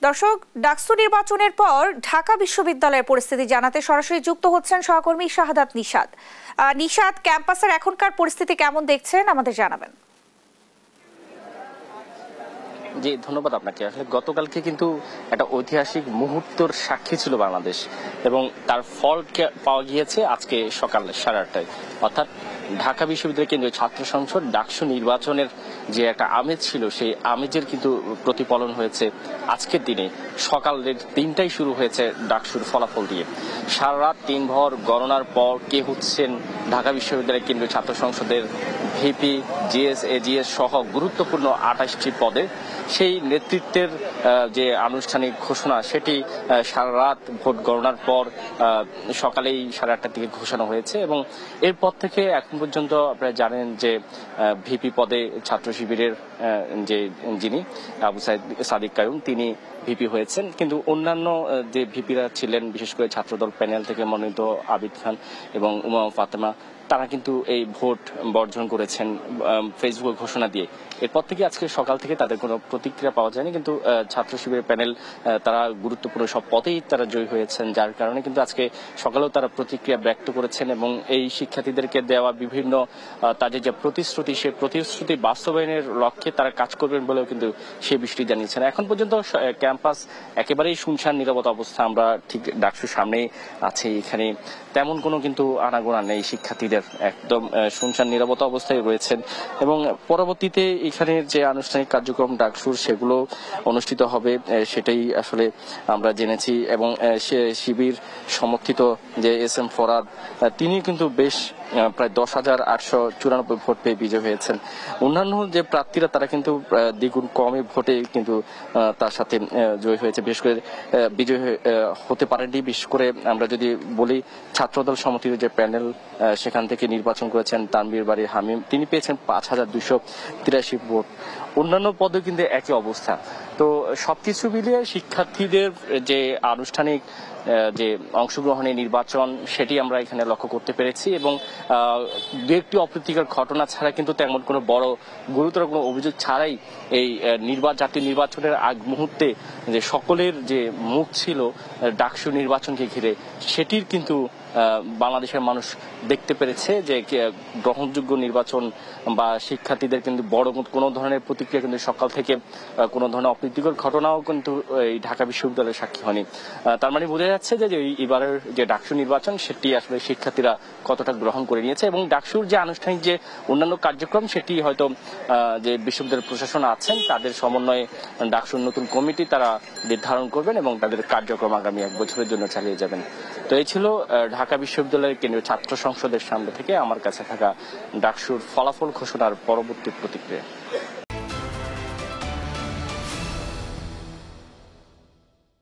দর্শক, ডাকসু নির্বাচনের পর ঢাকা বিশ্ববিদ্যালয়ের পরিস্থিতি জানাতে সরাসরি যুক্ত হচ্ছেন সহকর্মী শাহাদাত নিশাত। নিশাত, ক্যাম্পাসের এখনকার পরিস্থিতি কেমন দেখছেন আমাদের জানাবেন। জি, ধন্যবাদ আপনাকে। আসলে গতকালকে কিন্তু একটা ঐতিহাসিক মুহূর্তের সাক্ষী ছিল বাংলাদেশ, এবং তার ফল পাওয়া গিয়েছে আজকে সকাল 8:30টায়। অর্থাৎ ঢাকা বিশ্ববিদ্যালয় কেন্দ্রীয় ছাত্র সংসদ ডাকসু নির্বাচনের যে একটা আমেজ ছিল, সেই আমেজের কিন্তু প্রতিফলন হয়েছে আজকের দিনে। সকালের 3টায় শুরু হয়েছে ডাকসুর ফলাফল দিয়ে। সারা রাত দিনভর গণনার পর কে হচ্ছেন ঢাকা বিশ্ববিদ্যালয় কেন্দ্রীয় ছাত্র সংসদের ভিপি, জিএস, এজিএস সহ গুরুত্বপূর্ণ 28টি পদে সেই নেতৃত্বের যে আনুষ্ঠানিক ঘোষণা, সেটি সারা রাত ভোট গণনার পর সকালেই 8:30টার দিকে ঘোষণা হয়েছে। এবং এরপর থেকে এখন পর্যন্ত আপনারা জানেন যে ভিপি পদে ছাত্র শিবিরের যিনি আবু সাদিক কায়ুম, তিনি ভিপি হয়েছেন। কিন্তু অন্যান্য যে ভিপিরা ছিলেন, বিশেষ করে ছাত্রদল প্যানেল থেকে মনোনীত আবিদ খান এবং উমা ফাতেমা, তারা কিন্তু এই ভোট বর্জন করেছেন ফেসবুকে ঘোষণা দিয়ে। এরপর থেকে আজকে সকাল থেকে তাদের কোনো প্রতিক্রিয়া পাওয়া যায়নি। কিন্তু ছাত্র শিবিরের প্যানেল তারা গুরুত্বপূর্ণ সব পদেই তারা জয়ী হয়েছেন, যার কারণে কিন্তু আজকে সকালেও তারা প্রতিক্রিয়া ব্যক্ত করেছেন এবং এই শিক্ষার্থীদেরকে দেওয়া বিভিন্ন তাদের যে প্রতিশ্রুতি, সেই প্রতিশ্রুতি বাস্তবায়নের লক্ষ্যে তারা কাজ করবেন বলেও কিন্তু সেই বিষয়টি জানিয়েছেন। এখন পর্যন্ত ক্যাম্পাস একেবারেই শুনশান নীরবতা অবস্থা। আমরা ঠিক ডাকসুর সামনেই আছি, এখানে তেমন কোনো কিন্তু আনাগোনা নেই, শিক্ষার্থীদের একদম শুনশান নীরবতা অবস্থায় রয়েছেন। এবং পরবর্তীতে এখানের যে আনুষ্ঠানিক কার্যক্রম ডাকসুর, সেগুলো অনুষ্ঠিত হবে, সেটাই আসলে আমরা জেনেছি। এবং শিবির সমর্থিত যে এস.এম. ফরাদ, তিনি কিন্তু বেশ প্রায় 10,894 ভোট পেয়ে বিজয় হয়েছেন। অন্যান্য যে প্রার্থীরা তারা কিন্তু দ্বিগুণ কমে ভোটে কিন্তু তার সাথে জয়ী হয়েছে, বিশেষ করে বিজয় হতে পারেননি। বিশেষ করে আমরা যদি বলি, ছাত্রদল সমর্থিত যে প্যানেল, সেখান থেকে নির্বাচন করেছেন তানভীর বারী হামিম, তিনি পেয়েছেন 5,283 ভোট। অন্যান্য পদে কিন্তু একই অবস্থা। তো সবকিছু মিলিয়ে শিক্ষার্থীদের যে আনুষ্ঠানিক যে অংশগ্রহণের নির্বাচন, সেটি আমরা এখানে লক্ষ্য করতে পেরেছি। এবং দু একটি অপ্রীতিকর ঘটনা ছাড়া কিন্তু তেমন কোনো বড় গুরুতর কোনো অভিযোগ ছাড়াই এই জাতীয় নির্বাচনের আগ মুহূর্তে যে সকলের যে মুখ ছিল ডাকসু নির্বাচনকে ঘিরে, সেটির কিন্তু বাংলাদেশের মানুষ দেখতে পেরেছে যে গ্রহণযোগ্য নির্বাচন বা শিক্ষার্থীদের কিন্তু বড় কোনো ধরনের প্রতিক্রিয়া কিন্তু সকাল থেকে কোনো ধরনের অপ্রীতিকর ঘটনাও কিন্তু এই ঢাকা বিশ্ববিদ্যালয়ের সাক্ষী হয়নি। তার মানে বোঝা যাচ্ছে যে এবারের যে ডাকসু নির্বাচন, সেটি আসলে শিক্ষার্থীরা কতটা গ্রহণ করে নিয়েছে। এবং ডাকসুর যে আনুষ্ঠানিক যে অন্যান্য কার্যক্রম, সেটি হয়তো যে বিশ্ববিদ্যালয় প্রশাসন আছেন, তাদের সমন্বয়ে ডাকসুর নতুন কমিটি তারা নির্ধারণ করবেন এবং তাদের কার্যক্রম আগামী 1 বছরের জন্য চালিয়ে যাবেন। তো এই ছিল ঢাকা বিশ্ববিদ্যালয়ের কেন্দ্রীয় ছাত্র সংসদের সামনে থেকে আমার কাছে থাকা ডাকসুর ফলাফল ঘোষণার পরবর্তী প্রতিক্রিয়া।